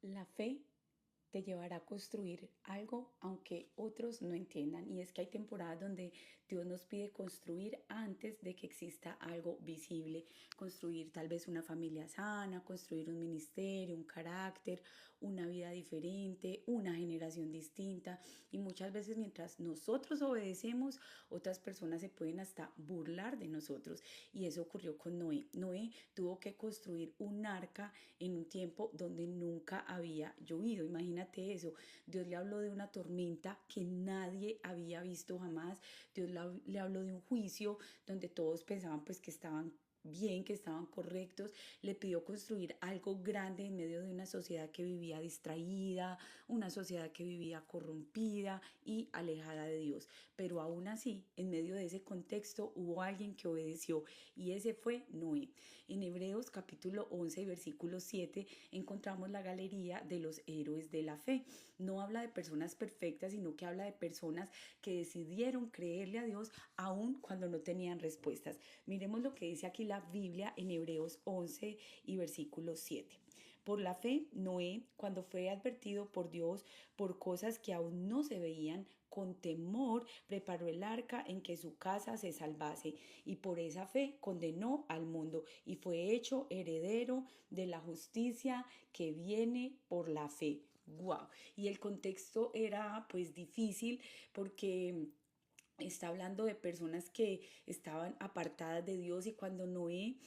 La fe te llevará a construir algo aunque otros no entiendan. Y es que hay temporadas donde Dios nos pide construir antes de que exista algo visible. Construir tal vez una familia sana, construir un ministerio, un carácter, una vida diferente, una generación distinta. Y muchas veces mientras nosotros obedecemos, otras personas se pueden hasta burlar de nosotros. Y eso ocurrió con Noé. Noé tuvo que construir un arca en un tiempo donde nunca había llovido. Imagínate eso. Dios le habló de una tormenta que nadie había visto jamás. Dios le habló de un juicio donde todos pensaban pues que estaban bien, que estaban correctos. Le pidió construir algo grande en medio de una sociedad que vivía distraída, una sociedad que vivía corrompida y alejada de Dios. Pero aún así, en medio de ese contexto hubo alguien que obedeció y ese fue Noé. En Hebreos capítulo 11 versículo 7 encontramos la galería de los héroes de la fe. No habla de personas perfectas, sino que habla de personas que decidieron creerle a Dios aun cuando no tenían respuestas. Miremos lo que dice aquí la Biblia en Hebreos 11 y versículo 7. Por la fe, Noé, cuando fue advertido por Dios por cosas que aún no se veían, con temor preparó el arca en que su casa se salvase, y por esa fe condenó al mundo y fue hecho heredero de la justicia que viene por la fe. Wow. Y el contexto era pues difícil porque está hablando de personas que estaban apartadas de Dios, y cuando Noé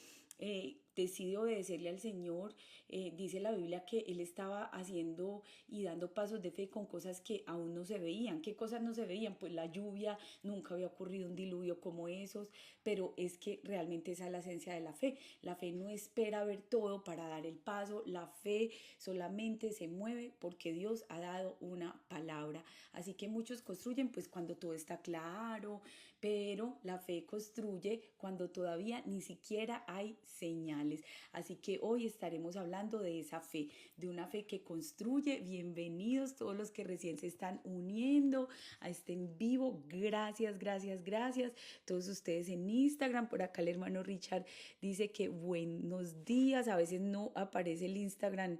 decide obedecerle al Señor, dice la Biblia que él estaba haciendo y dando pasos de fe con cosas que aún no se veían. ¿Qué cosas no se veían? Pues la lluvia, nunca había ocurrido un diluvio como esos, pero es que realmente esa es la esencia de la fe. La fe no espera ver todo para dar el paso, la fe solamente se mueve porque Dios ha dado una palabra. Así que muchos construyen pues cuando todo está claro, pero la fe construye cuando todavía ni siquiera hay señales. Así que hoy estaremos hablando de esa fe, de una fe que construye. Bienvenidos todos los que recién se están uniendo a este en vivo. Gracias, gracias, gracias. Todos ustedes en Instagram. Por acá el hermano Richard dice que buenos días. A veces no aparece el Instagram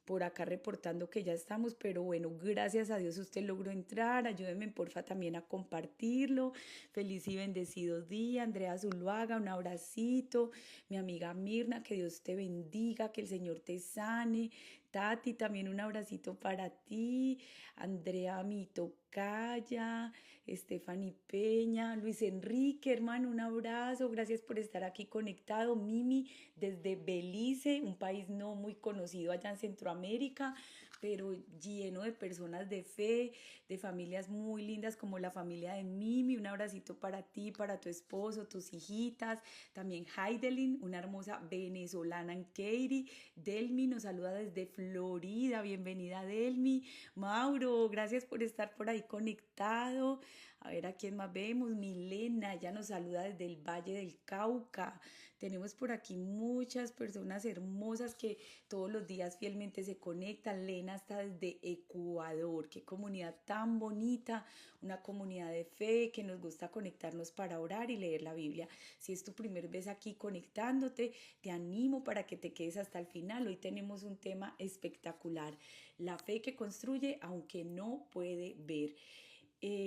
por acá reportando que ya estamos, pero bueno, gracias a Dios usted logró entrar. Ayúdenme porfa también a compartirlo. Feliz y bendecido día, Andrea Zuluaga, un abracito. Mi amiga Mirna, que Dios te bendiga, que el Señor te sane. Tati, también un abracito para ti. Andrea Mito Calla, Stephanie Peña, Luis Enrique, hermano, un abrazo, gracias por estar aquí conectado. Mimi desde Belice, un país no muy conocido allá en Centroamérica, pero lleno de personas de fe, de familias muy lindas como la familia de Mimi. Un abracito para ti, para tu esposo, tus hijitas. También Heidelin, una hermosa venezolana en Katy. Delmi nos saluda desde Florida, bienvenida Delmi. Mauro, gracias por estar por ahí conectado. A ver a quién más vemos. Milena, ella nos saluda desde el Valle del Cauca. Tenemos por aquí muchas personas hermosas que todos los días fielmente se conectan. Lena está desde Ecuador. Qué comunidad tan bonita, una comunidad de fe que nos gusta conectarnos para orar y leer la Biblia. Si es tu primer vez aquí conectándote, te animo para que te quedes hasta el final. Hoy tenemos un tema espectacular: la fe que construye aunque no puede ver.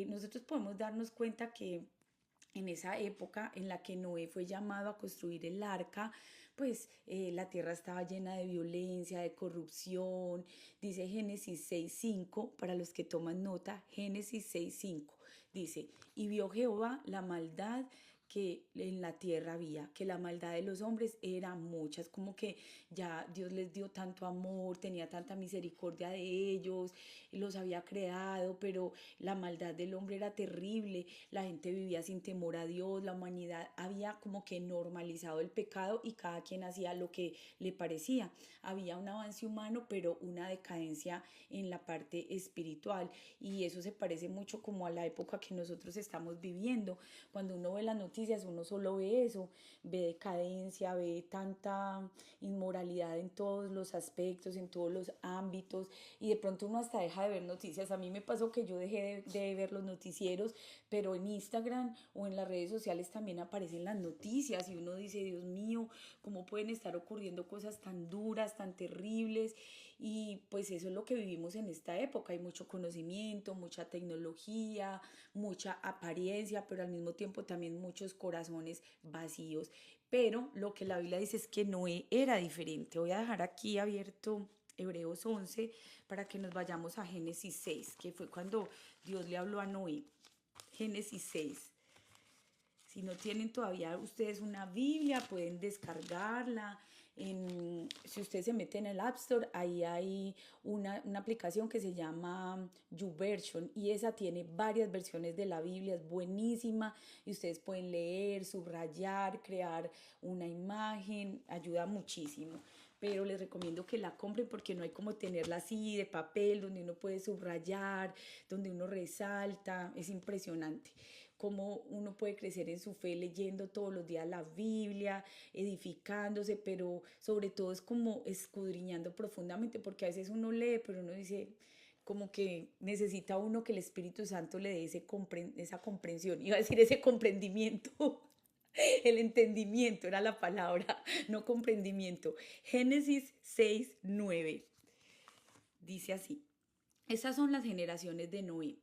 Nosotros podemos darnos cuenta que en esa época en la que Noé fue llamado a construir el arca, pues la tierra estaba llena de violencia, de corrupción. Dice Génesis 6:5, para los que toman nota, Génesis 6:5, dice, y vio Jehová la maldad que en la tierra había, que la maldad de los hombres era mucha. Es como que ya Dios les dio tanto amor, tenía tanta misericordia de ellos, los había creado, pero la maldad del hombre era terrible. La gente vivía sin temor a Dios, la humanidad había como que normalizado el pecado y cada quien hacía lo que le parecía. Había un avance humano, pero una decadencia en la parte espiritual, y eso se parece mucho como a la época que nosotros estamos viviendo. Cuando uno ve las noticias noticias uno solo ve eso, ve decadencia, ve tanta inmoralidad en todos los aspectos, en todos los ámbitos, y de pronto uno hasta deja de ver noticias. A mí me pasó que yo dejé de ver los noticieros, pero en Instagram o en las redes sociales también aparecen las noticias y uno dice, Dios mío, ¿cómo pueden estar ocurriendo cosas tan duras, tan terribles? Y pues eso es lo que vivimos en esta época. Hay mucho conocimiento, mucha tecnología, mucha apariencia, pero al mismo tiempo también muchos corazones vacíos. Pero lo que la Biblia dice es que Noé era diferente. Voy a dejar aquí abierto Hebreos 11 para que nos vayamos a Génesis 6, que fue cuando Dios le habló a Noé. Génesis 6. Si no tienen todavía ustedes una Biblia, pueden descargarla. Si ustedes se meten en el App Store, ahí hay una aplicación que se llama YouVersion y esa tiene varias versiones de la Biblia, es buenísima y ustedes pueden leer, subrayar, crear una imagen, ayuda muchísimo. Pero les recomiendo que la compren porque no hay como tenerla así de papel, donde uno puede subrayar, donde uno resalta, es impresionante cómo uno puede crecer en su fe leyendo todos los días la Biblia, edificándose, pero sobre todo es como escudriñando profundamente, porque a veces uno lee, pero uno dice, como que necesita uno que el Espíritu Santo le dé esa comprensión, iba a decir ese comprendimiento. El entendimiento era la palabra, no comprendimiento. Génesis 6:9 dice así. Esas son las generaciones de Noé.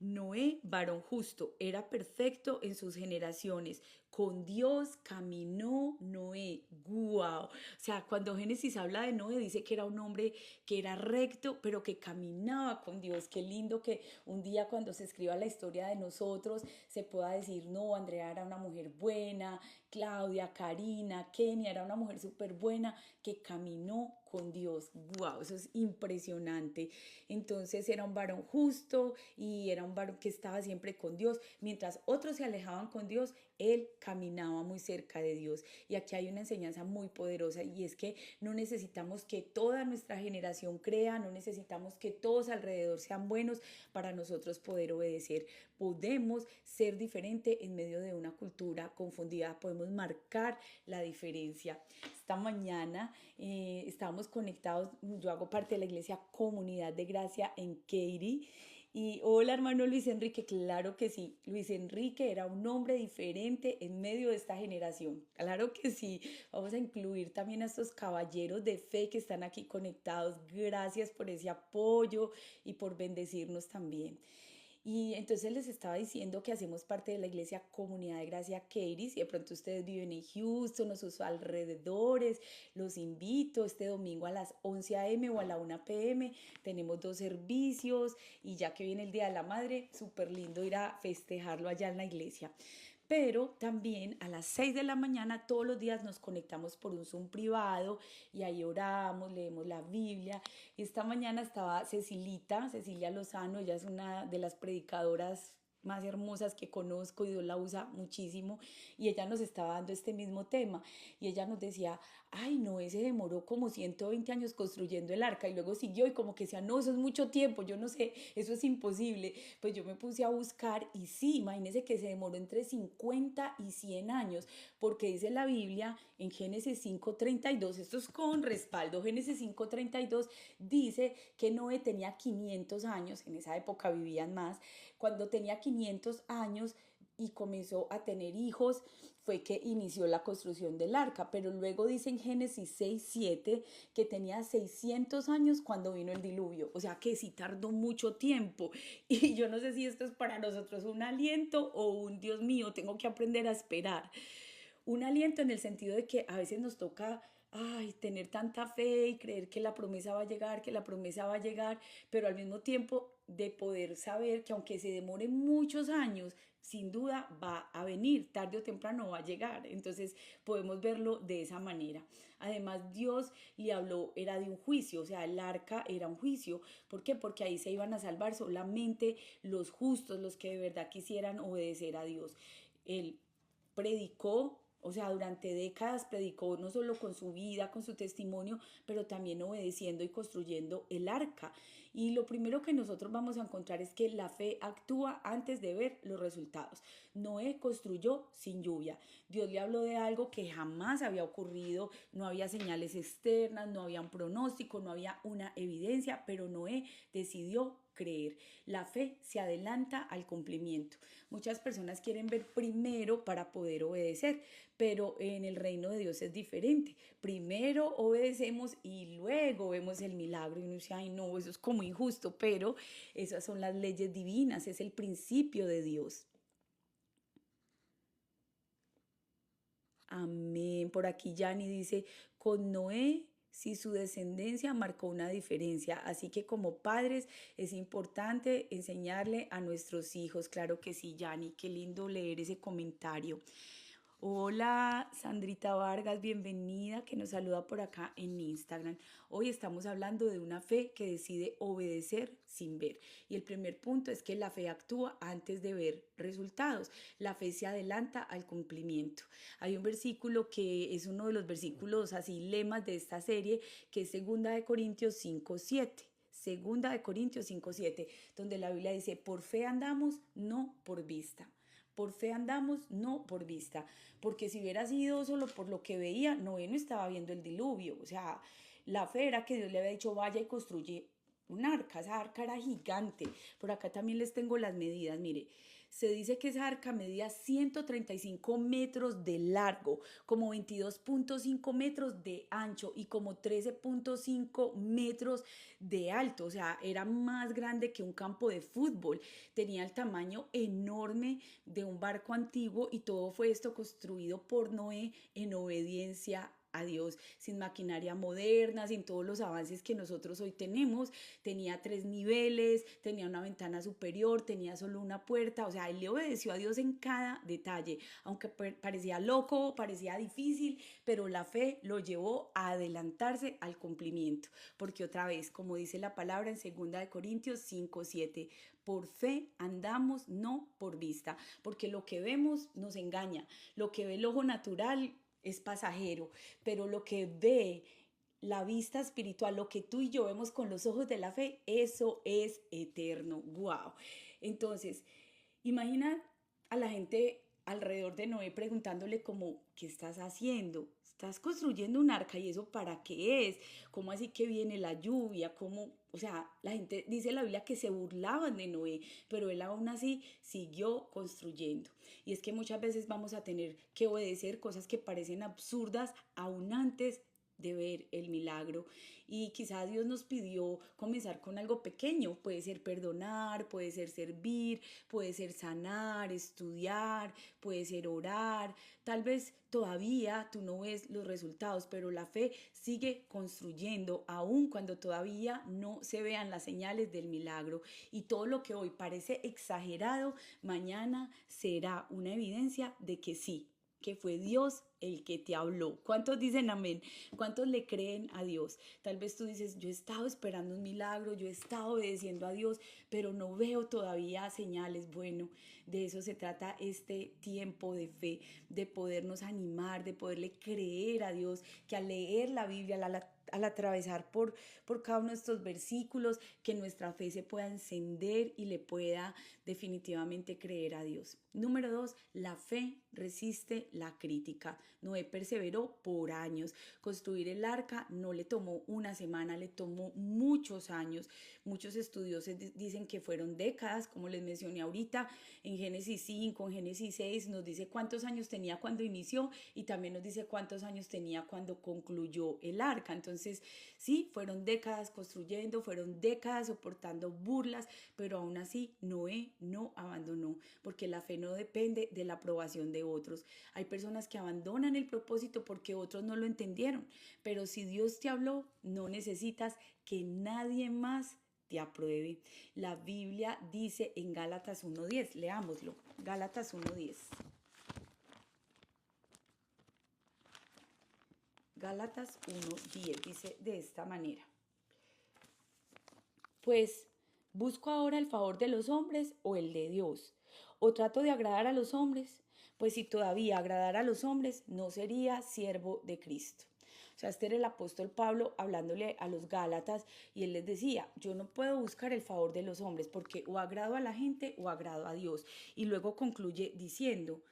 Noé, varón justo, era perfecto en sus generaciones. Con Dios caminó Noé. ¡Guau! O sea, cuando Génesis habla de Noé, dice que era un hombre que era recto, pero que caminaba con Dios. Qué lindo que un día cuando se escriba la historia de nosotros se pueda decir, no, Andrea era una mujer buena, Claudia, Karina, Kenia era una mujer súper buena que caminó con Dios. ¡Wow! Eso es impresionante. Entonces era un varón justo y era un varón que estaba siempre con Dios. Mientras otros se alejaban con Dios, él caminaba muy cerca de Dios. Y aquí hay una enseñanza muy poderosa y es que no necesitamos que toda nuestra generación crea, no necesitamos que todos alrededor sean buenos para nosotros poder obedecer. Podemos ser diferente en medio de una cultura confundida, podemos marcar la diferencia. Esta mañana estábamos conectados, yo hago parte de la iglesia Comunidad de Gracia en Katy. Y hola hermano Luis Enrique, claro que sí, Luis Enrique era un hombre diferente en medio de esta generación, claro que sí, vamos a incluir también a estos caballeros de fe que están aquí conectados, gracias por ese apoyo y por bendecirnos también. Y entonces les estaba diciendo que hacemos parte de la iglesia Comunidad de Gracia Katy. Si de pronto ustedes viven en Houston o sus alrededores, los invito este domingo a las 11 a.m. o a la 1 p.m. Tenemos 2 servicios y ya que viene el Día de la Madre, súper lindo ir a festejarlo allá en la iglesia. Pero también a las 6 de la mañana todos los días nos conectamos por un Zoom privado y ahí oramos, leemos la Biblia. Esta mañana estaba Cecilia Lozano, ella es una de las predicadoras más hermosas que conozco y Dios la usa muchísimo y ella nos estaba dando este mismo tema y ella nos decía, ay Noé se demoró como 120 años construyendo el arca y luego siguió y como que decía, no, eso es mucho tiempo, yo no sé, eso es imposible. Pues yo me puse a buscar y sí, imagínense que se demoró entre 50 y 100 años porque dice la Biblia en Génesis 5:32, esto es con respaldo, Génesis 5:32 dice que Noé tenía 500 años, en esa época vivían más, cuando tenía 500 años y comenzó a tener hijos, fue que inició la construcción del arca, pero luego dice en Génesis 6:7 que tenía 600 años cuando vino el diluvio, o sea que sí tardó mucho tiempo y yo no sé si esto es para nosotros un aliento o un Dios mío, tengo que aprender a esperar. Un aliento en el sentido de que a veces nos toca tener tanta fe y creer que la promesa va a llegar, que la promesa va a llegar, pero al mismo tiempo de poder saber que aunque se demore muchos años, sin duda va a venir, tarde o temprano va a llegar. Entonces podemos verlo de esa manera. Además, Dios le habló, era de un juicio, o sea, el arca era un juicio. ¿Por qué? Porque ahí se iban a salvar solamente los justos, los que de verdad quisieran obedecer a Dios. Él predicó, O sea, durante décadas predicó no solo con su vida, con su testimonio, pero también obedeciendo y construyendo el arca. Y lo primero que nosotros vamos a encontrar es que la fe actúa antes de ver los resultados. Noé construyó sin lluvia. Dios le habló de algo que jamás había ocurrido, no había señales externas, no había un pronóstico, no había una evidencia, pero Noé decidió creer. La fe se adelanta al cumplimiento. Muchas personas quieren ver primero para poder obedecer, pero en el reino de Dios es diferente. Primero obedecemos y luego vemos el milagro y uno dice, ay no, eso es como injusto, pero esas son las leyes divinas, es el principio de Dios. Amén. Por aquí Yani dice, con Noé, si su descendencia marcó una diferencia. Así que como padres es importante enseñarle a nuestros hijos. Claro que sí, Yani, qué lindo leer ese comentario. Hola, Sandrita Vargas, bienvenida, que nos saluda por acá en Instagram. Hoy estamos hablando de una fe que decide obedecer sin ver. Y el primer punto es que la fe actúa antes de ver resultados. La fe se adelanta al cumplimiento. Hay un versículo que es uno de los versículos así lemas de esta serie, que es 2 Corintios 5:7. Segunda de Corintios 5:7, donde la Biblia dice, por fe andamos, no por vista. Por fe andamos, no por vista. Porque si hubiera sido solo por lo que veía, Noé no estaba viendo el diluvio. O sea, la fe era que Dios le había dicho, vaya y construye un arca. Esa arca era gigante. Por acá también les tengo las medidas. Mire, se dice que esa arca medía 135 metros de largo, como 22.5 metros de ancho y como 13.5 metros de alto. O sea, era más grande que un campo de fútbol. Tenía el tamaño enorme de un barco antiguo y todo fue esto construido por Noé en obediencia a Dios, sin maquinaria moderna, sin todos los avances que nosotros hoy tenemos. Tenía 3 niveles, tenía una ventana superior, tenía solo una puerta. O sea, él le obedeció a Dios en cada detalle, aunque parecía loco, parecía difícil, pero la fe lo llevó a adelantarse al cumplimiento. Porque otra vez, como dice la palabra en 2 Corintios 5:7, por fe andamos, no por vista, porque lo que vemos nos engaña, lo que ve el ojo natural es pasajero, pero lo que ve la vista espiritual, lo que tú y yo vemos con los ojos de la fe, eso es eterno. ¡Wow! Entonces, imagina a la gente alrededor de Noé preguntándole como, ¿qué estás haciendo? Estás construyendo un arca y eso para qué es, cómo así que viene la lluvia, cómo, o sea, la gente dice en la Biblia que se burlaban de Noé, pero él aún así siguió construyendo. Y es que muchas veces vamos a tener que obedecer cosas que parecen absurdas aún antes de ver el milagro. Y quizás Dios nos pidió comenzar con algo pequeño, puede ser perdonar, puede ser servir, puede ser sanar, estudiar, puede ser orar. Tal vez todavía tú no ves los resultados, pero la fe sigue construyendo aun cuando todavía no se vean las señales del milagro. Y todo lo que hoy parece exagerado, mañana será una evidencia de que sí, que fue Dios el que te habló. ¿Cuántos dicen amén? ¿Cuántos le creen a Dios? Tal vez tú dices, yo he estado esperando un milagro, yo he estado obedeciendo a Dios, pero no veo todavía señales. Bueno, de eso se trata este tiempo de fe, de podernos animar, de poderle creer a Dios, que al leer la Biblia, al atravesar por cada uno de estos versículos, que nuestra fe se pueda encender y le pueda definitivamente creer a Dios. Número 2, la fe resiste la crítica. Noé perseveró por años. Construir el arca no le tomó una semana, le tomó muchos años. Muchos estudiosos dicen que fueron décadas, como les mencioné ahorita. En Génesis 5, en Génesis 6 nos dice cuántos años tenía cuando inició y también nos dice cuántos años tenía cuando concluyó el arca. Entonces, sí, fueron décadas construyendo, fueron décadas soportando burlas, pero aún así Noé no abandonó, porque la fe no depende de la aprobación de otros. Hay personas que abandonan el propósito porque otros no lo entendieron, pero si Dios te habló, no necesitas que nadie más te apruebe. La Biblia dice en Gálatas 1:10, leámoslo, Gálatas 1:10. Gálatas 1:10 dice de esta manera: pues, ¿busco ahora el favor de los hombres o el de Dios? ¿O trato de agradar a los hombres? Pues si todavía agradara a los hombres, no sería siervo de Cristo. O sea, este era el apóstol Pablo hablándole a los Gálatas y él les decía, yo no puedo buscar el favor de los hombres porque o agrado a la gente o agrado a Dios. Y luego concluye diciendo,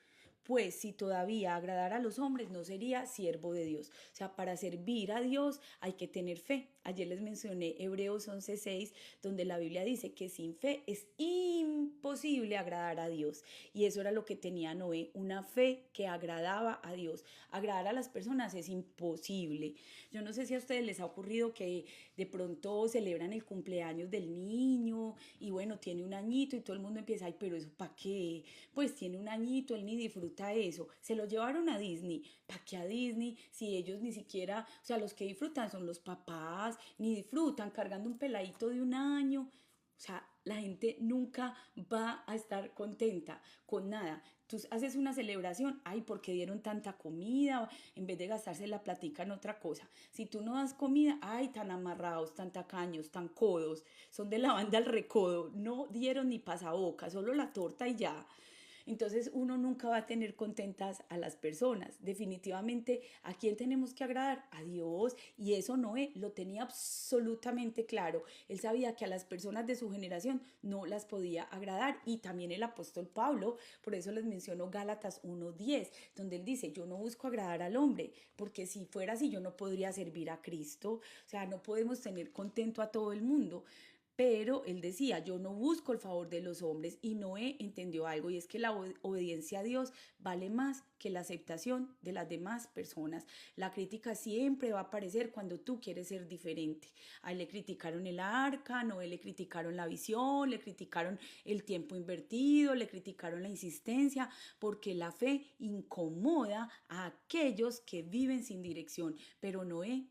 pues si todavía agradara a los hombres no sería siervo de Dios. O sea, para servir a Dios hay que tener fe. Ayer les mencioné Hebreos 11:6, donde la Biblia dice que sin fe es imposible agradar a Dios. Y eso era lo que tenía Noé, una fe que agradaba a Dios. Agradar a las personas es imposible. Yo no sé si a ustedes les ha ocurrido que de pronto celebran el cumpleaños del niño y bueno, tiene un añito y todo el mundo empieza, ay, pero eso ¿para qué? Pues tiene un añito, él ni disfruta eso. Se lo llevaron a Disney. ¿Para qué a Disney? Si ellos ni siquiera, o sea, los que disfrutan son los papás, ni disfrutan cargando un peladito de un año. O sea, la gente nunca va a estar contenta con nada. Tú haces una celebración, ay, porque dieron tanta comida, en vez de gastarse la platica en otra cosa. Si tú no das comida, ay, tan amarrados, tan tacaños, tan codos, son de la banda al recodo, no dieron ni pasabocas, solo la torta y ya. Entonces uno nunca va a tener contentas a las personas. Definitivamente, ¿a quién tenemos que agradar? A Dios. Y eso Noé lo tenía absolutamente claro. Él sabía que a las personas de su generación no las podía agradar. Y también el apóstol Pablo, por eso les menciono Gálatas 1:10, donde él dice, yo no busco agradar al hombre, porque si fuera así yo no podría servir a Cristo. O sea, no podemos tener contento a todo el mundo. Pero él decía, yo no busco el favor de los hombres y Noé entendió algo y es que la obediencia a Dios vale más que la aceptación de las demás personas. La crítica siempre va a aparecer cuando tú quieres ser diferente. A él le criticaron el arca, a Noé le criticaron la visión, le criticaron el tiempo invertido, le criticaron la insistencia, porque la fe incomoda a aquellos que viven sin dirección. Pero Noé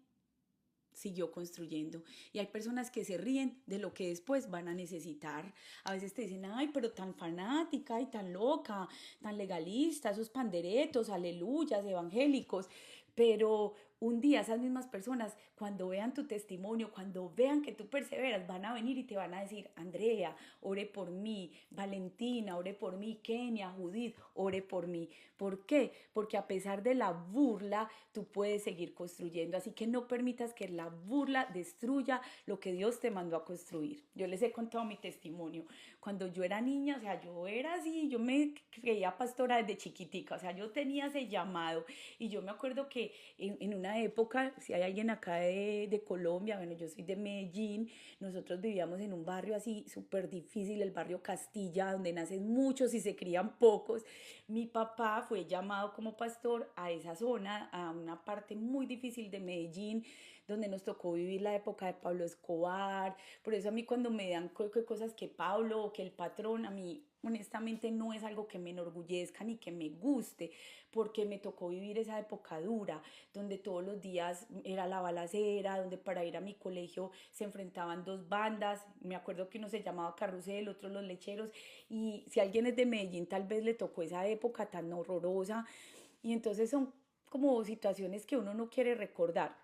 siguió construyendo. Y hay personas que se ríen de lo que después van a necesitar. A veces te dicen, ay, pero tan fanática y tan loca, tan legalista, esos panderetos, aleluyas, evangélicos. Pero un día esas mismas personas, cuando vean tu testimonio, cuando vean que tú perseveras, van a venir y te van a decir, Andrea, ore por mí, Valentina, ore por mí, Kenia, Judith, ore por mí. ¿Por qué? Porque a pesar de la burla, tú puedes seguir construyendo. Así que no permitas que la burla destruya lo que Dios te mandó a construir. Yo les he contado mi testimonio. Cuando yo era niña, o sea, yo era así, yo me creía pastora desde chiquitica, o sea, yo tenía ese llamado. Y yo me acuerdo que en una época, si hay alguien acá de Colombia, bueno, yo soy de Medellín, nosotros vivíamos en un barrio así súper difícil, el barrio Castilla, donde nacen muchos y se crían pocos. Mi papá fue llamado como pastor a esa zona, a una parte muy difícil de Medellín, donde nos tocó vivir la época de Pablo Escobar. Por eso a mí cuando me dan cosas que Pablo o que el patrón, a mí honestamente no es algo que me enorgullezca ni que me guste, porque me tocó vivir esa época dura, donde todos los días era la balacera, donde para ir a mi colegio se enfrentaban dos bandas, me acuerdo que uno se llamaba Carrusel, otro Los Lecheros, y si alguien es de Medellín tal vez le tocó esa época tan horrorosa, y entonces son como situaciones que uno no quiere recordar.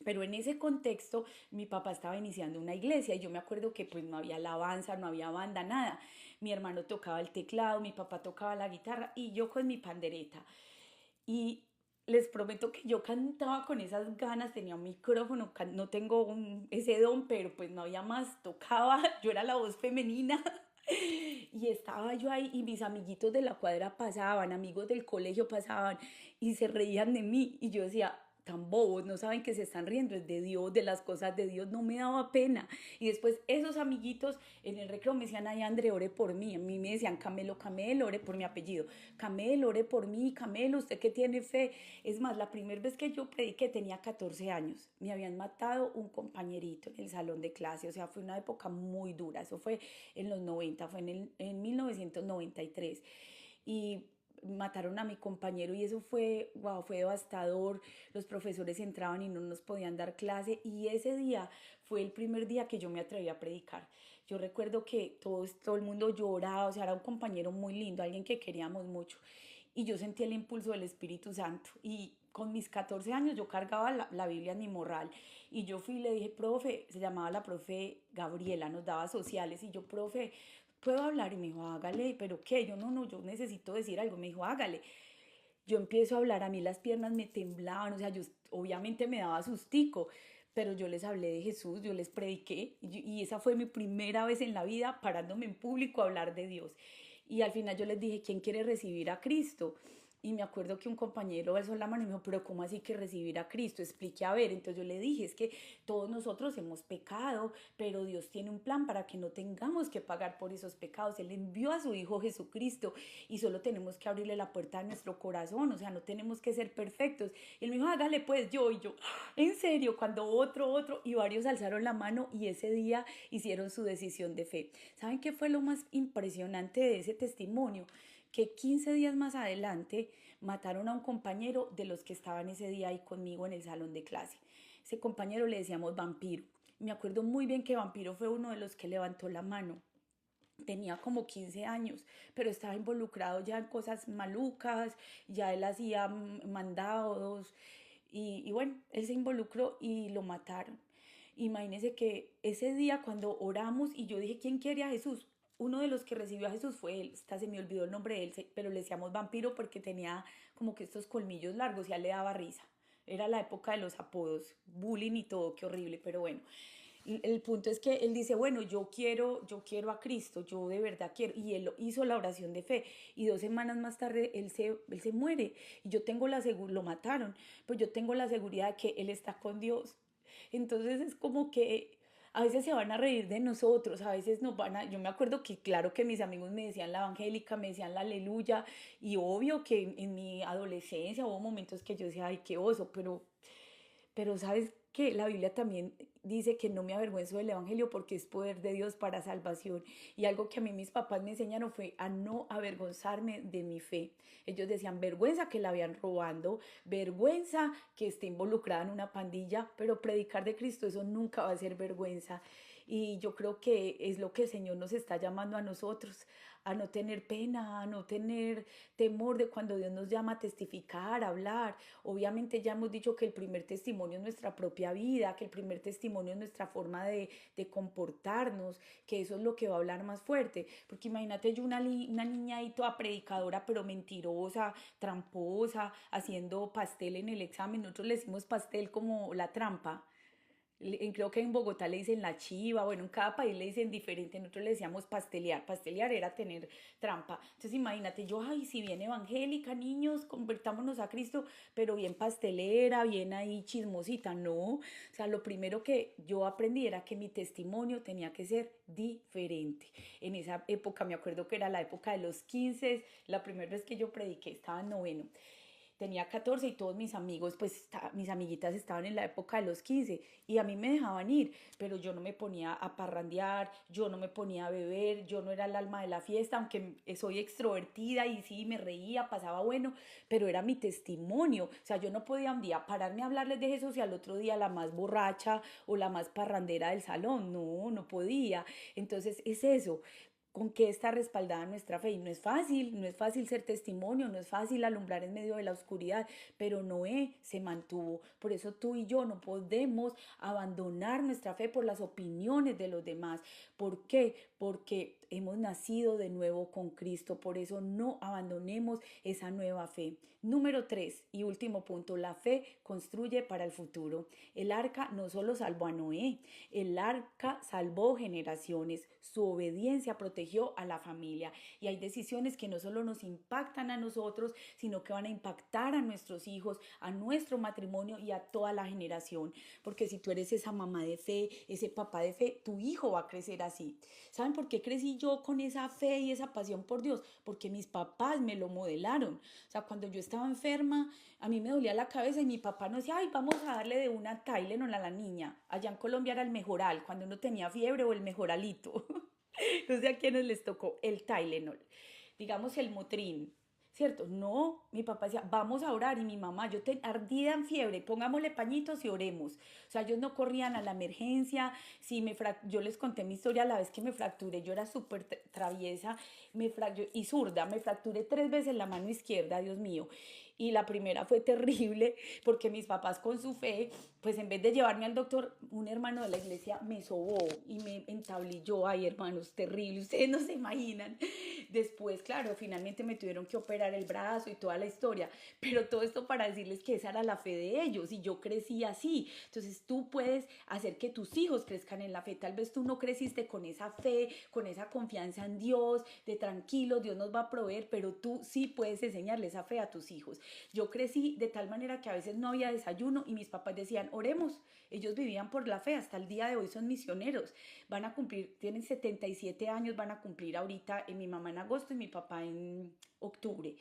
Pero en ese contexto mi papá estaba iniciando una iglesia y yo me acuerdo que pues no había alabanza, no había banda, nada. Mi hermano tocaba el teclado, mi papá tocaba la guitarra y yo con mi pandereta. Y les prometo que yo cantaba con esas ganas, tenía un micrófono, no tengo ese don, pero pues no había más, tocaba, yo era la voz femenina. Y estaba yo ahí y mis amiguitos de la cuadra pasaban, amigos del colegio pasaban y se reían de mí. Y yo decía, tan bobos, no saben que se están riendo, es de Dios, de las cosas de Dios, no me daba pena. Y después esos amiguitos en el recreo me decían, ay André, ore por mí. A mí me decían, Camelo, Camelo, ore por mi apellido. Camelo, ore por mí, Camelo, usted que tiene fe. Es más, la primera vez que yo prediqué tenía 14 años. Me habían matado un compañerito en el salón de clase, o sea, fue una época muy dura. Eso fue en los 90, fue en 1993. Y mataron a mi compañero y eso fue, wow, fue devastador. Los profesores entraban y no nos podían dar clase y ese día fue el primer día que yo me atreví a predicar. Yo recuerdo que todo el mundo lloraba, o sea, era un compañero muy lindo, alguien que queríamos mucho. Y yo sentí el impulso del Espíritu Santo y con mis 14 años yo cargaba la Biblia en mi morral y yo fui y le dije, profe, se llamaba la profe Gabriela, nos daba sociales y yo, profe, ¿puedo hablar? Y me dijo, hágale, pero ¿qué? Yo no, yo necesito decir algo. Me dijo, hágale. Yo empiezo a hablar, a mí las piernas me temblaban, o sea, yo obviamente me daba sustico, pero yo les hablé de Jesús, yo les prediqué, y esa fue mi primera vez en la vida parándome en público a hablar de Dios. Y al final yo les dije, ¿quién quiere recibir a Cristo? Y me acuerdo que un compañero alzó la mano y me dijo, pero ¿cómo así que recibir a Cristo? Explique a ver. Entonces yo le dije, es que todos nosotros hemos pecado, pero Dios tiene un plan para que no tengamos que pagar por esos pecados. Él envió a su Hijo Jesucristo y solo tenemos que abrirle la puerta de nuestro corazón, o sea, no tenemos que ser perfectos. Y él me dijo, hágale pues yo, y yo, en serio, cuando otro, y varios alzaron la mano y ese día hicieron su decisión de fe. ¿Saben qué fue lo más impresionante de ese testimonio? Que 15 días más adelante mataron a un compañero de los que estaban ese día ahí conmigo en el salón de clase. Ese compañero le decíamos vampiro. Me acuerdo muy bien que vampiro fue uno de los que levantó la mano. Tenía como 15 años, pero estaba involucrado ya en cosas malucas, ya él hacía mandados y bueno, él se involucró y lo mataron. Imagínense que ese día cuando oramos y yo dije, ¿quién quiere a Jesús? Uno de los que recibió a Jesús fue él, hasta se me olvidó el nombre de él, pero le decíamos vampiro porque tenía como que estos colmillos largos y a él le daba risa. Era la época de los apodos, bullying y todo, qué horrible, pero bueno. El punto es que él dice, bueno, yo quiero a Cristo, yo de verdad quiero, y él hizo la oración de fe, y 2 semanas más tarde él se muere, y yo tengo la seguridad, lo mataron, pues yo tengo la seguridad de que él está con Dios. Entonces es como que a veces se van a reír de nosotros, a veces nos van a, yo me acuerdo que claro que mis amigos me decían la evangélica, me decían la aleluya, y obvio que en mi adolescencia hubo momentos que yo decía, ay, qué oso, pero sabes que la Biblia también dice que no me avergüenzo del Evangelio porque es poder de Dios para salvación. Y algo que a mí mis papás me enseñaron fue a no avergonzarme de mi fe. Ellos decían, vergüenza que la habían robando, vergüenza que esté involucrada en una pandilla, pero predicar de Cristo eso nunca va a ser vergüenza. Y yo creo que es lo que el Señor nos está llamando a nosotros, a no tener pena, a no tener temor de cuando Dios nos llama a testificar, a hablar. Obviamente ya hemos dicho que el primer testimonio es nuestra propia vida, que el primer testimonio es nuestra forma de comportarnos, que eso es lo que va a hablar más fuerte. Porque imagínate yo una niña ahí toda predicadora, pero mentirosa, tramposa, haciendo pastel en el examen. Nosotros le decimos pastel como la trampa. Creo que en Bogotá le dicen la chiva, bueno, en cada país le dicen diferente, nosotros le decíamos pastelear, pastelear era tener trampa. Entonces imagínate, yo, ay, si bien evangélica, niños, convertámonos a Cristo, pero bien pastelera, bien ahí chismosita, no. O sea, lo primero que yo aprendí era que mi testimonio tenía que ser diferente. En esa época, me acuerdo que era la época de los 15, la primera vez que yo prediqué, estaba en noveno, tenía 14 y todos mis amigos, pues mis amiguitas estaban en la época de los 15 y a mí me dejaban ir, pero yo no me ponía a parrandear, yo no me ponía a beber, yo no era el alma de la fiesta, aunque soy extrovertida y sí, me reía, pasaba bueno, pero era mi testimonio, o sea, yo no podía un día pararme a hablarles de Jesús y al otro día la más borracha o la más parrandera del salón, no, no podía. Entonces es eso, con qué está respaldada nuestra fe. Y no es fácil, no es fácil ser testimonio, no es fácil alumbrar en medio de la oscuridad, pero Noé se mantuvo. Por eso tú y yo no podemos abandonar nuestra fe por las opiniones de los demás. ¿Por qué? Porque hemos nacido de nuevo con Cristo. Por eso no abandonemos esa nueva fe. Número 3 y último punto, la fe construye para el futuro. El arca no solo salvó a Noé, el arca salvó generaciones, su obediencia protegió a la familia. Y hay decisiones que no solo nos impactan a nosotros, sino que van a impactar a nuestros hijos, a nuestro matrimonio y a toda la generación. Porque si tú eres esa mamá de fe, ese papá de fe, tu hijo va a crecer así. ¿Saben por qué crecí yo con esa fe y esa pasión por Dios? Porque mis papás me lo modelaron. O sea, cuando yo estaba enferma, a mí me dolía la cabeza y mi papá nos decía, ay, vamos a darle de una Tylenol a la niña. Allá en Colombia era el Mejoral, cuando uno tenía fiebre o el Mejoralito. No sé a quiénes les tocó el Tylenol. Digamos el Motrin. ¿Cierto? No, mi papá decía, vamos a orar y mi mamá, ardida en fiebre, pongámosle pañitos y oremos. O sea, ellos no corrían a la emergencia. Si yo les conté mi historia la vez que me fracturé, yo era súper traviesa y zurda, me fracturé 3 veces la mano izquierda, Dios mío. Y la primera fue terrible porque mis papás con su fe pues en vez de llevarme al doctor, un hermano de la iglesia me sobó y me entablilló. Ay, hermanos, terrible, ustedes no se imaginan. Después, claro, finalmente me tuvieron que operar el brazo y toda la historia, pero todo esto para decirles que esa era la fe de ellos y yo crecí así. Entonces tú puedes hacer que tus hijos crezcan en la fe. Tal vez tú no creciste con esa fe, con esa confianza en Dios, de tranquilo, Dios nos va a proveer, pero tú sí puedes enseñarle esa fe a tus hijos. Yo crecí de tal manera que a veces no había desayuno y mis papás decían, oremos. Ellos vivían por la fe, hasta el día de hoy son misioneros. Van a cumplir, tienen 77 años, van a cumplir ahorita mi mamá en agosto y mi papá en octubre.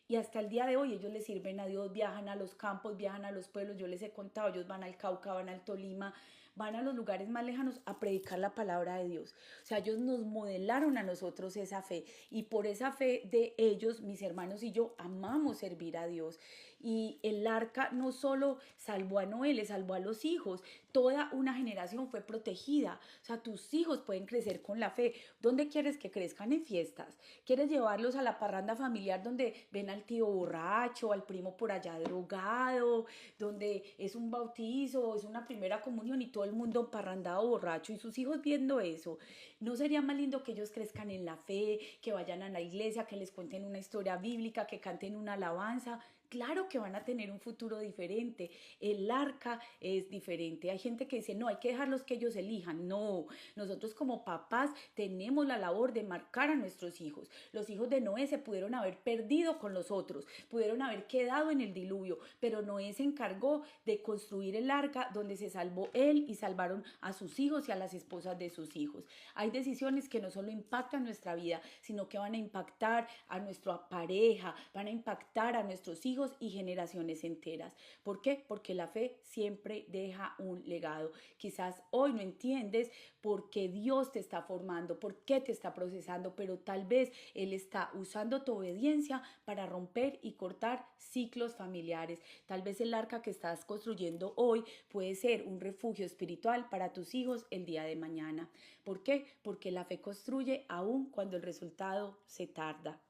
Y hasta el día de hoy ellos le sirven a Dios, viajan a los campos, viajan a los pueblos, yo les he contado, ellos van al Cauca, van al Tolima, van a los lugares más lejanos a predicar la palabra de Dios. O sea, ellos nos modelaron a nosotros esa fe y por esa fe de ellos, mis hermanos y yo, amamos servir a Dios. Y el arca no solo salvó a Noé, le salvó a los hijos, toda una generación fue protegida. O sea, tus hijos pueden crecer con la fe. ¿Dónde quieres que crezcan? En fiestas. ¿Quieres llevarlos a la parranda familiar donde ven al tío borracho, al primo por allá drogado, donde es un bautizo, es una primera comunión y todo el mundo parrandado borracho y sus hijos viendo eso? ¿No sería más lindo que ellos crezcan en la fe, que vayan a la iglesia, que les cuenten una historia bíblica, que canten una alabanza? Claro que van a tener un futuro diferente. El arca es diferente. Hay gente que dice, no, hay que dejarlos que ellos elijan. No, nosotros como papás tenemos la labor de marcar a nuestros hijos. Los hijos de Noé se pudieron haber perdido con los otros, pudieron haber quedado en el diluvio, pero Noé se encargó de construir el arca donde se salvó él y salvaron a sus hijos y a las esposas de sus hijos. Hay decisiones que no solo impactan nuestra vida, sino que van a impactar a nuestra pareja, van a impactar a nuestros hijos y generaciones enteras. ¿Por qué? Porque la fe siempre deja un legado. Quizás hoy no entiendes por qué Dios te está formando, por qué te está procesando, pero tal vez Él está usando tu obediencia para romper y cortar ciclos familiares. Tal vez el arca que estás construyendo hoy puede ser un refugio espiritual para tus hijos el día de mañana. ¿Por qué? Porque la fe construye aún cuando el resultado se tarda.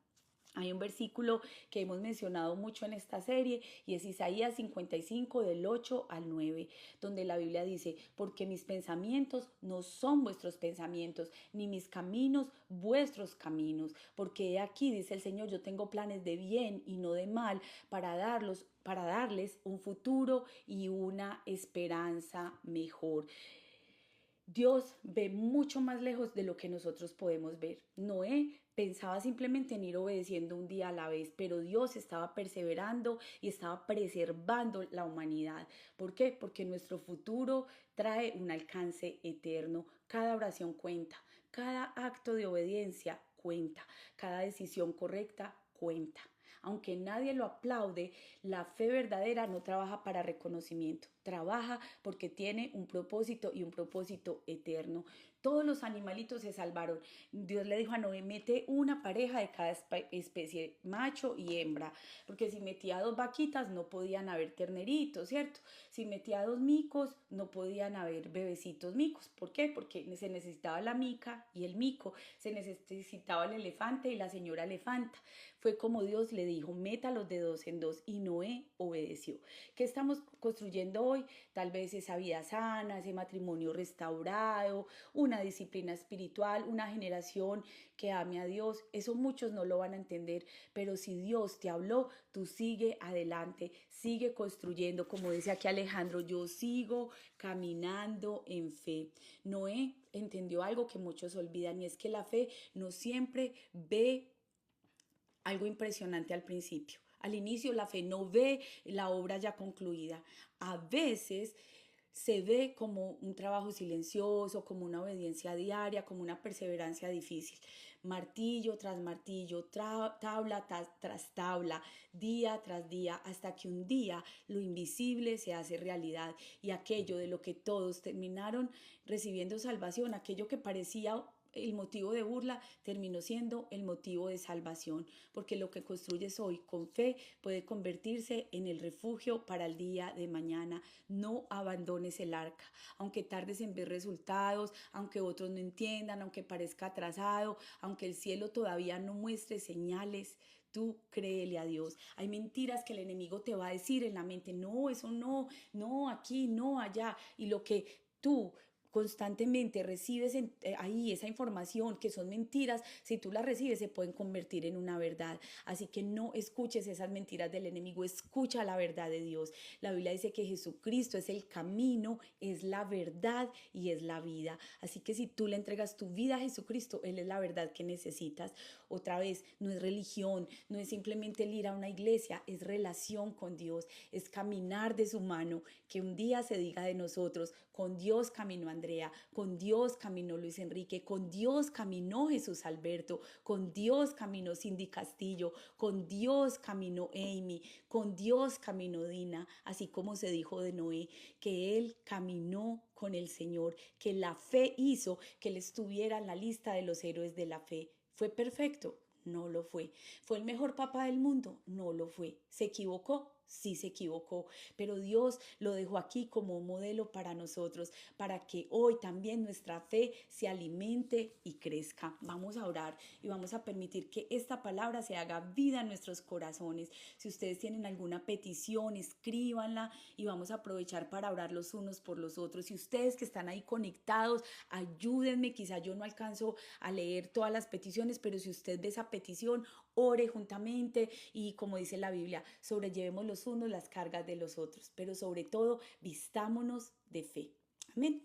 Hay un versículo que hemos mencionado mucho en esta serie y es Isaías 55 del 8 al 9, donde la Biblia dice, porque mis pensamientos no son vuestros pensamientos, ni mis caminos vuestros caminos, porque he aquí, dice el Señor, yo tengo planes de bien y no de mal para darles un futuro y una esperanza mejor. Dios ve mucho más lejos de lo que nosotros podemos ver. Noé pensaba simplemente en ir obedeciendo un día a la vez, pero Dios estaba perseverando y estaba preservando la humanidad. ¿Por qué? Porque nuestro futuro trae un alcance eterno. Cada oración cuenta, cada acto de obediencia cuenta, cada decisión correcta cuenta. Aunque nadie lo aplaude, la fe verdadera no trabaja para reconocimiento, trabaja porque tiene un propósito y un propósito eterno. Todos los animalitos se salvaron. Dios le dijo a Noé, mete una pareja de cada especie, macho y hembra, porque si metía dos vaquitas no podían haber terneritos, ¿cierto? Si metía dos micos no podían haber bebecitos micos. ¿Por qué? Porque se necesitaba la mica y el mico, se necesitaba el elefante y la señora elefanta. Fue como Dios le dijo, métalos de dos en dos y Noé obedeció. ¿Qué estamos construyendo hoy? Tal vez esa vida sana, ese matrimonio restaurado, una disciplina espiritual, una generación que ame a Dios. Eso muchos no lo van a entender, pero si Dios te habló, tú sigue adelante, sigue construyendo. Como dice aquí Alejandro, yo sigo caminando en fe. Noé entendió algo que muchos olvidan y es que la fe no siempre ve algo impresionante al principio. Al inicio la fe no ve la obra ya concluida. A veces se ve como un trabajo silencioso, como una obediencia diaria, como una perseverancia difícil. Martillo tras martillo, tabla tras tabla, día tras día, hasta que un día lo invisible se hace realidad y aquello de lo que todos terminaron recibiendo salvación, aquello que parecía el motivo de burla terminó siendo el motivo de salvación, porque lo que construyes hoy con fe puede convertirse en el refugio para el día de mañana. No abandones el arca, aunque tardes en ver resultados, aunque otros no entiendan, aunque parezca atrasado, aunque el cielo todavía no muestre señales. Tú créele a Dios. Hay mentiras que el enemigo te va a decir en la mente, no, eso no, no, aquí, no, allá. Y lo que tú constantemente recibes ahí esa información que son mentiras, si tú las recibes se pueden convertir en una verdad. Así que no escuches esas mentiras del enemigo, escucha la verdad de Dios. La Biblia dice que Jesucristo es el camino, es la verdad y es la vida. Así que si tú le entregas tu vida a Jesucristo, Él es la verdad que necesitas. Otra vez, no es religión, no es simplemente el ir a una iglesia, es relación con Dios, es caminar de su mano, que un día se diga de nosotros, con Dios caminó Andrea, con Dios caminó Luis Enrique, con Dios caminó Jesús Alberto, con Dios caminó Cindy Castillo, con Dios caminó Amy, con Dios caminó Dina, así como se dijo de Noé, que él caminó con el Señor, que la fe hizo que él estuviera en la lista de los héroes de la fe. ¿Fue perfecto? No lo fue. ¿Fue el mejor papá del mundo? No lo fue. ¿Se equivocó? Sí se equivocó, pero Dios lo dejó aquí como un modelo para nosotros, para que hoy también nuestra fe se alimente y crezca. Vamos a orar y vamos a permitir que esta palabra se haga vida en nuestros corazones. Si ustedes tienen alguna petición, escríbanla y vamos a aprovechar para orar los unos por los otros. Y ustedes que están ahí conectados, ayúdenme, quizá yo no alcanzo a leer todas las peticiones, pero si usted ve esa petición, ore juntamente y como dice la Biblia, sobrellevemos los unos las cargas de los otros, pero sobre todo vistámonos de fe. Amén.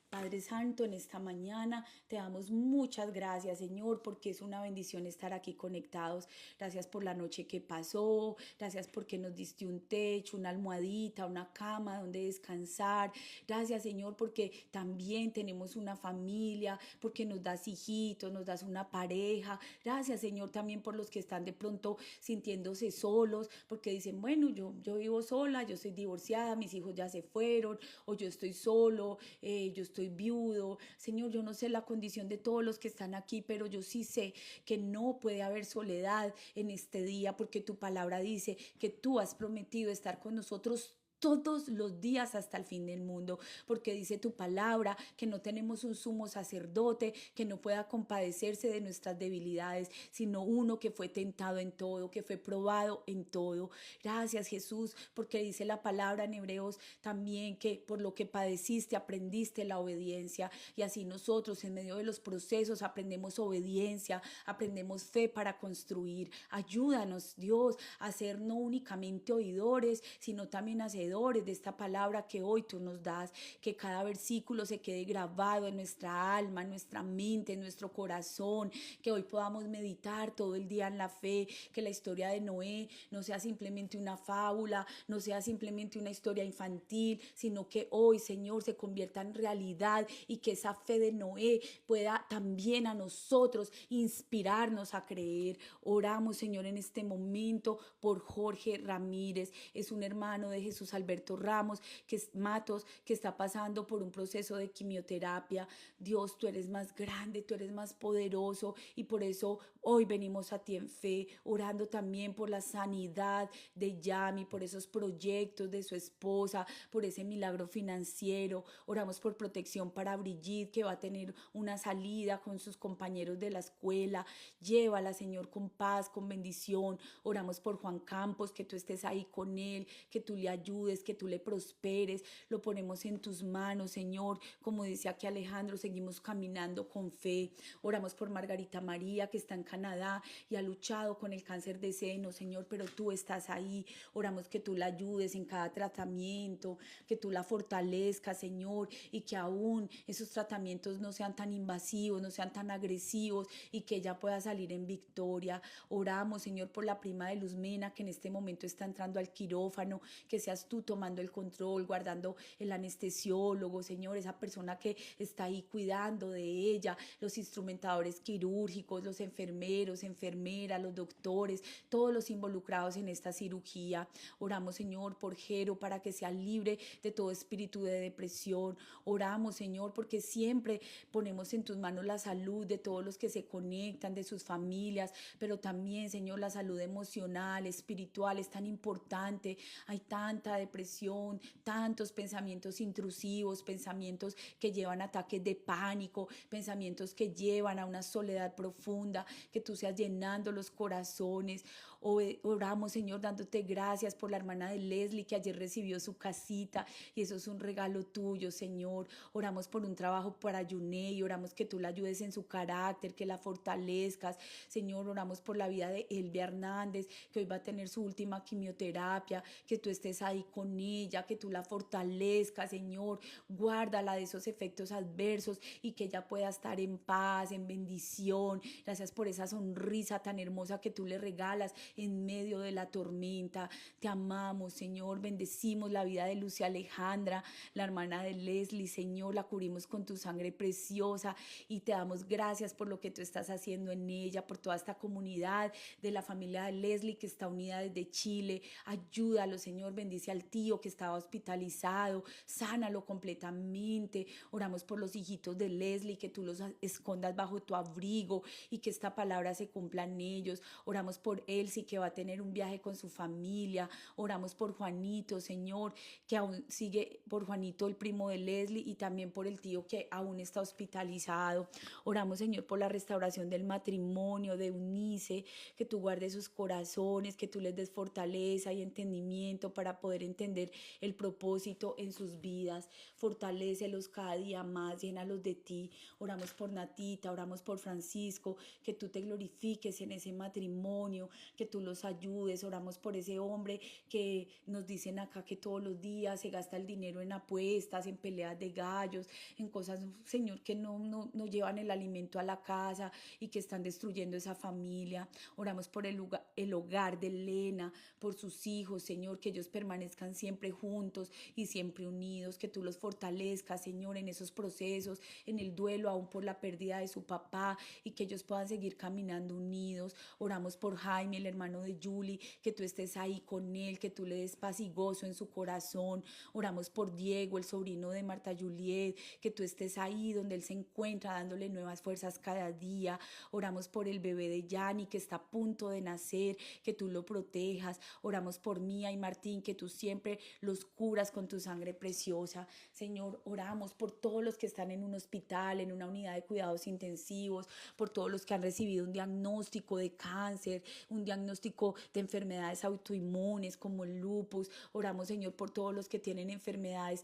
Padre Santo, en esta mañana te damos muchas gracias, Señor, porque es una bendición estar aquí conectados. Gracias por la noche que pasó, gracias porque nos diste un techo, una almohadita, una cama donde descansar. Gracias, Señor, porque también tenemos una familia, porque nos das hijitos, nos das una pareja. Gracias, Señor, también por los que están de pronto sintiéndose solos, porque dicen, bueno, yo vivo sola, yo soy divorciada, mis hijos ya se fueron, o yo estoy solo, yo estoy viudo. Señor, yo no sé la condición de todos los que están aquí, pero yo sí sé que no puede haber soledad en este día, porque tu palabra dice que tú has prometido estar con nosotros todos los días hasta el fin del mundo, porque dice tu palabra que no tenemos un sumo sacerdote que no pueda compadecerse de nuestras debilidades, sino uno que fue tentado en todo, que fue probado en todo. Gracias, Jesús, porque dice la palabra en Hebreos también que por lo que padeciste aprendiste la obediencia, y así nosotros en medio de los procesos aprendemos obediencia, aprendemos fe para construir. Ayúdanos, Dios, a ser no únicamente oidores, sino también hacedores de esta palabra que hoy tú nos das, que cada versículo se quede grabado en nuestra alma, en nuestra mente, en nuestro corazón, que hoy podamos meditar todo el día en la fe, que la historia de Noé no sea simplemente una fábula, no sea simplemente una historia infantil, sino que hoy, Señor, se convierta en realidad y que esa fe de Noé pueda también a nosotros inspirarnos a creer. Oramos, Señor, en este momento por Jorge Ramírez, es un hermano de Jesús Alberto Ramos, que es Matos, que está pasando por un proceso de quimioterapia. Dios, tú eres más grande, tú eres más poderoso y por eso hoy venimos a ti en fe, orando también por la sanidad de Yami, por esos proyectos de su esposa, por ese milagro financiero. Oramos por protección para Brigitte, que va a tener una salida con sus compañeros de la escuela. Llévala, Señor, con paz, con bendición. Oramos por Juan Campos, que tú estés ahí con él, que tú le ayudes, que tú le prosperes. Lo ponemos en tus manos, Señor. Como dice aquí Alejandro, seguimos caminando con fe. Oramos por Margarita María, que está en Canadá y ha luchado con el cáncer de seno, Señor, pero tú estás ahí. Oramos que tú la ayudes en cada tratamiento, que tú la fortalezcas, Señor, y que aún esos tratamientos no sean tan invasivos, no sean tan agresivos y que ella pueda salir en victoria. Oramos, Señor, por la prima de Luzmena, que en este momento está entrando al quirófano, que seas tú tú tomando el control, guardando el anestesiólogo, Señor, esa persona que está ahí cuidando de ella, los instrumentadores quirúrgicos, los enfermeros, enfermeras, los doctores, todos los involucrados en esta cirugía. Oramos, Señor, por Jero para que sea libre de todo espíritu de depresión. Oramos, Señor, porque siempre ponemos en tus manos la salud de todos los que se conectan, de sus familias, pero también, Señor, la salud emocional, espiritual es tan importante. Hay tanta depresión, tantos pensamientos intrusivos, pensamientos que llevan a ataques de pánico, pensamientos que llevan a una soledad profunda, que tú seas llenando los corazones. Oramos, Señor, dándote gracias por la hermana de Leslie que ayer recibió su casita y eso es un regalo tuyo, Señor. Oramos por un trabajo para Yunei, oramos que tú la ayudes en su carácter, que la fortalezcas. Señor, oramos por la vida de Elvia Hernández, que hoy va a tener su última quimioterapia, que tú estés ahí con ella, que tú la fortalezcas, Señor. Guárdala de esos efectos adversos y que ella pueda estar en paz, en bendición. Gracias por esa sonrisa tan hermosa que tú le regalas en medio de la tormenta. Te amamos, Señor. Bendecimos la vida de Lucia Alejandra, la hermana de Leslie, Señor. La cubrimos con tu sangre preciosa y te damos gracias por lo que tú estás haciendo en ella, por toda esta comunidad de la familia de Leslie que está unida desde Chile. Ayúdalo, Señor. Bendice al tío que estaba hospitalizado. Sánalo completamente. Oramos por los hijitos de Leslie, que tú los escondas bajo tu abrigo y que esta palabra se cumpla en ellos. Oramos por Elsie, que va a tener un viaje con su familia. Oramos por Juanito, Señor, que aún sigue, por Juanito, el primo de Leslie, y también por el tío que aún está hospitalizado. Oramos, Señor, por la restauración del matrimonio de Eunice, que tú guardes sus corazones, que tú les des fortaleza y entendimiento para poder entender el propósito en sus vidas. Fortalécelos cada día más, llénalos de ti. Oramos por Natita, oramos por Francisco, que tú te glorifiques en ese matrimonio, que tú los ayudes. Oramos por ese hombre que nos dicen acá que todos los días se gasta el dinero en apuestas, en peleas de gallos, en cosas, Señor, que no llevan el alimento a la casa y que están destruyendo esa familia. Oramos por el hogar de Elena, por sus hijos, Señor, que ellos permanezcan siempre juntos y siempre unidos, que tú los fortalezcas, Señor, en esos procesos, en el duelo aún por la pérdida de su papá, y que ellos puedan seguir caminando unidos. Oramos por Jaime, el hermano de Julie, que tú estés ahí con él, que tú le des paz y gozo en su corazón. Oramos por Diego, el sobrino de Marta Juliet, que tú estés ahí donde él se encuentra, dándole nuevas fuerzas cada día. Oramos por el bebé de Yanni, que está a punto de nacer, que tú lo protejas. Oramos por Mía y Martín, que tú siempre los curas con tu sangre preciosa. Señor, oramos por todos los que están en un hospital, en una unidad de cuidados intensivos, por todos los que han recibido un diagnóstico de cáncer, un diagnóstico de enfermedades autoinmunes como el lupus. Oramos, Señor, por todos los que tienen enfermedades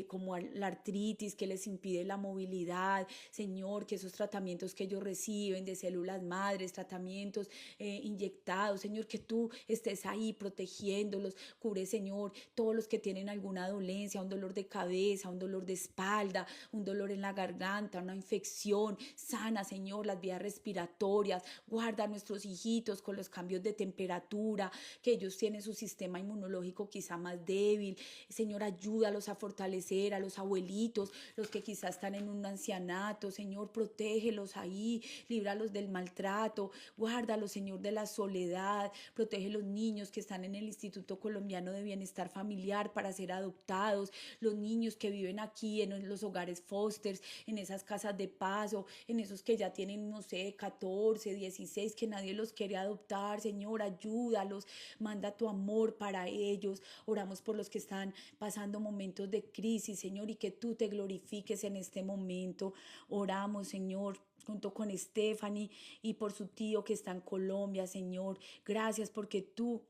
como la artritis, que les impide la movilidad. Señor, que esos tratamientos que ellos reciben de células madres, tratamientos inyectados, Señor, que tú estés ahí protegiéndolos. Cubre, Señor, todos los que tienen alguna dolencia, un dolor de cabeza, un dolor de espalda, un dolor en la garganta, una infección. Sana, Señor, las vías respiratorias. Guarda a nuestros hijitos con los cambios de temperatura, que ellos tienen su sistema inmunológico quizá más débil. Señor, ayúdalos a fortalecer a los abuelitos, los que quizás están en un ancianato. Señor, protégelos ahí, líbralos del maltrato. Guárdalos, Señor, de la soledad. Protege los niños que están en el Instituto Colombiano de Bienestar Familiar para ser adoptados, los niños que viven aquí en los hogares fosters, en esas casas de paso, en esos que ya tienen, no sé, 14, 16, que nadie los quiere adoptar. Señor, ayúdalos, manda tu amor para ellos. Oramos por los que están pasando momentos de crisis, Señor, y que tú te glorifiques en este momento. Oramos, Señor, junto con Stephanie y por su tío que está en Colombia, Señor. Gracias porque tú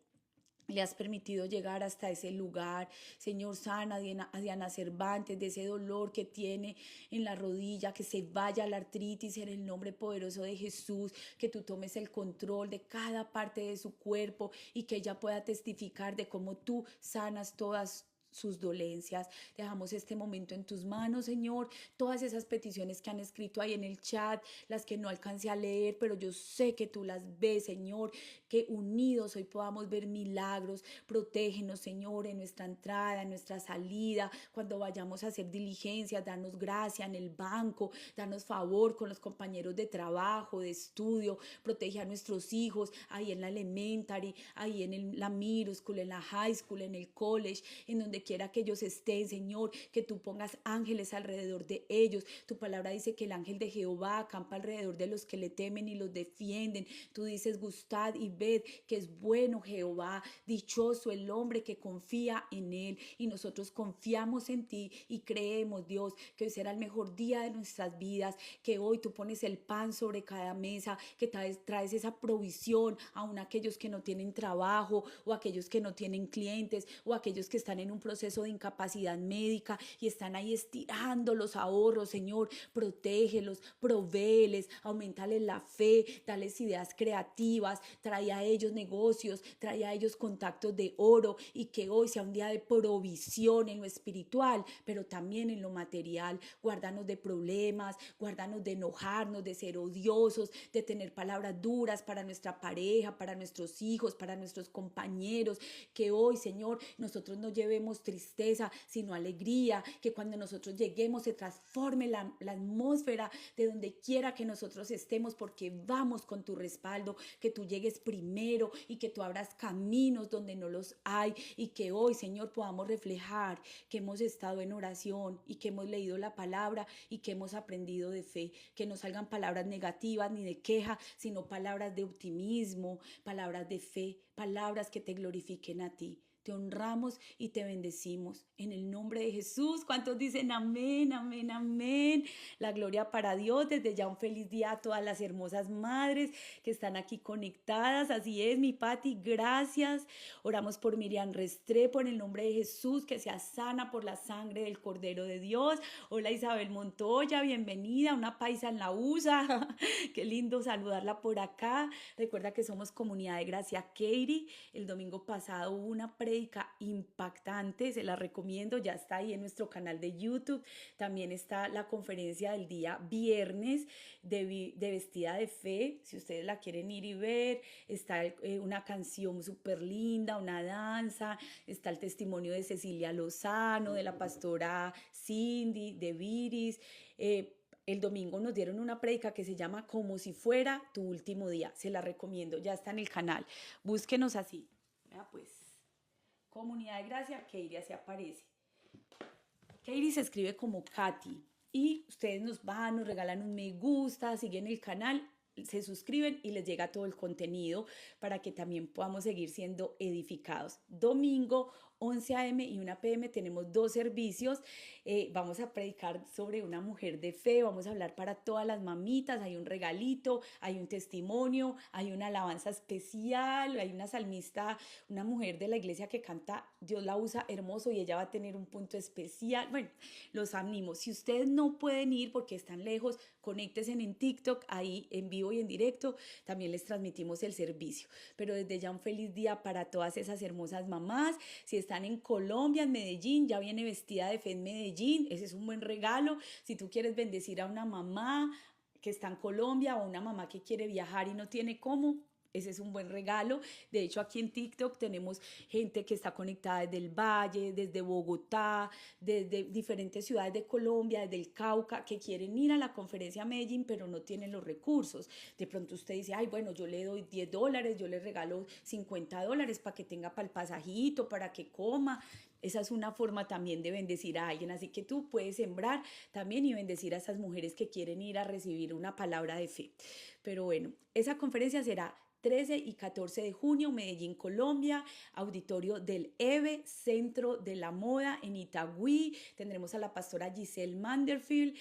le has permitido llegar hasta ese lugar. Señor, sana a Diana Cervantes de ese dolor que tiene en la rodilla, que se vaya la artritis en el nombre poderoso de Jesús, que tú tomes el control de cada parte de su cuerpo y que ella pueda testificar de cómo tú sanas todas sus dolencias. Dejamos este momento en tus manos, Señor. Todas esas peticiones que han escrito ahí en el chat, las que no alcancé a leer, pero yo sé que tú las ves, Señor, que unidos hoy podamos ver milagros. Protégenos, Señor, en nuestra entrada, en nuestra salida, cuando vayamos a hacer diligencias, danos gracia en el banco, danos favor con los compañeros de trabajo, de estudio, protege a nuestros hijos ahí en la elementary, ahí en la middle school, en la high school, en el college, en donde quiera que ellos estén, Señor, que tú pongas ángeles alrededor de ellos. Tu palabra dice que el ángel de Jehová acampa alrededor de los que le temen y los defienden. Tú dices, gustad y ved que es bueno Jehová, dichoso el hombre que confía en él. Y nosotros confiamos en ti y creemos, Dios, que hoy será el mejor día de nuestras vidas, que hoy tú pones el pan sobre cada mesa, que traes esa provisión aún a aquellos que no tienen trabajo, o aquellos que no tienen clientes, o aquellos que están en un proceso de incapacidad médica y están ahí estirando los ahorros. Señor, protégelos, provéeles, aumentales la fe, dales ideas creativas, trae a ellos negocios, trae a ellos contactos de oro, y que hoy sea un día de provisión en lo espiritual, pero también en lo material. Guárdanos de problemas, guárdanos de enojarnos, de ser odiosos, de tener palabras duras para nuestra pareja, para nuestros hijos, para nuestros compañeros. Que hoy, Señor, nosotros no llevemos tristeza, sino alegría, que cuando nosotros lleguemos se transforme la atmósfera de donde quiera que nosotros estemos, porque vamos con tu respaldo, que tú llegues primero y que tú abras caminos donde no los hay, y que hoy, Señor, podamos reflejar que hemos estado en oración y que hemos leído la palabra y que hemos aprendido de fe. Que no salgan palabras negativas ni de queja, sino palabras de optimismo, palabras de fe, palabras que te glorifiquen a ti. Te honramos y te bendecimos en el nombre de Jesús. ¿Cuántos dicen amén, amén, amén? La gloria para Dios. Desde ya un feliz día a todas las hermosas madres que están aquí conectadas. Así es, mi Pati, gracias. Oramos por Miriam Restrepo en el nombre de Jesús, que sea sana por la sangre del Cordero de Dios. Hola Isabel Montoya, bienvenida, una paisa en la USA. Qué lindo saludarla por acá. Recuerda que somos Comunidad de Gracia Katy. El domingo pasado hubo una prédica impactante, se la recomiendo, ya está ahí en nuestro canal de YouTube. También está la conferencia del día viernes de Vestida de Fe, si ustedes la quieren ir y ver. Está una canción súper linda, una danza, está el testimonio de Cecilia Lozano, de la pastora Cindy, de Viris. El domingo nos dieron una prédica que se llama Como si fuera tu último día. Se la recomiendo, ya está en el canal. Búsquenos así. Vea pues. Comunidad de Gracia, Katy, así aparece. Katy se escribe como Katy. Y ustedes nos van, nos regalan un me gusta, siguen el canal, se suscriben y les llega todo el contenido para que también podamos seguir siendo edificados. Domingo 11 a.m. y 1 p.m. tenemos dos servicios. Vamos a predicar sobre una mujer de fe, vamos a hablar para todas las mamitas, hay un regalito, hay un testimonio, hay una alabanza especial, hay una salmista, una mujer de la iglesia que canta, Dios la usa hermoso, y ella va a tener un punto especial. Bueno, los animo. Si ustedes no pueden ir porque están lejos, conéctense en TikTok, ahí en vivo y en directo, también les transmitimos el servicio. Pero desde ya un feliz día para todas esas hermosas mamás. Si están en Colombia, en Medellín, ya viene Vestida de Fe en Medellín, ese es un buen regalo. Si tú quieres bendecir a una mamá que está en Colombia, o una mamá que quiere viajar y no tiene cómo, ese es un buen regalo. De hecho, aquí en TikTok tenemos gente que está conectada desde el Valle, desde Bogotá, desde diferentes ciudades de Colombia, desde el Cauca, que quieren ir a la conferencia a Medellín, pero no tienen los recursos. De pronto usted dice, ay, bueno, yo le doy $10, yo le regalo $50 para que tenga para el pasajito, para que coma. Esa es una forma también de bendecir a alguien. Así que tú puedes sembrar también y bendecir a esas mujeres que quieren ir a recibir una palabra de fe. Pero bueno, esa conferencia será 13 y 14 de junio, Medellín, Colombia, auditorio del EVE, Centro de la Moda en Itagüí. Tendremos a la pastora Giselle Manderfield,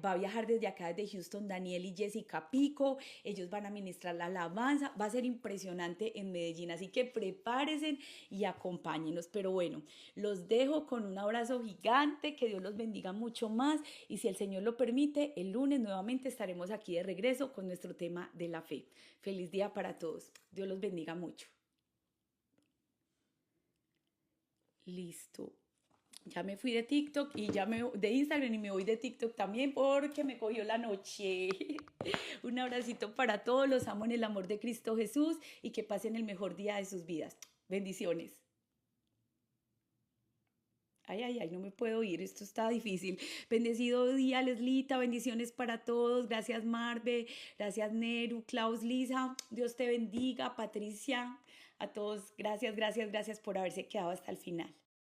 va a viajar desde acá, desde Houston, Daniel y Jessica Pico. Ellos van a ministrar la alabanza. Va a ser impresionante en Medellín, así que prepárense y acompáñenos. Pero bueno, los dejo con un abrazo gigante, que Dios los bendiga mucho más, y si el Señor lo permite, el lunes nuevamente estaremos aquí de regreso con nuestro tema de la fe. Feliz día para todos. Dios los bendiga mucho. Listo. Ya me fui de TikTok y de Instagram y me voy de TikTok también porque me cogió la noche. Un abracito para todos, los amo en el amor de Cristo Jesús y que pasen el mejor día de sus vidas. Bendiciones. Ay, ay, ay, no me puedo ir, esto está difícil. Bendecido día, Leslita, bendiciones para todos. Gracias, Marve, gracias, Neru, Klaus, Lisa. Dios te bendiga, Patricia. A todos, gracias, gracias, gracias por haberse quedado hasta el final.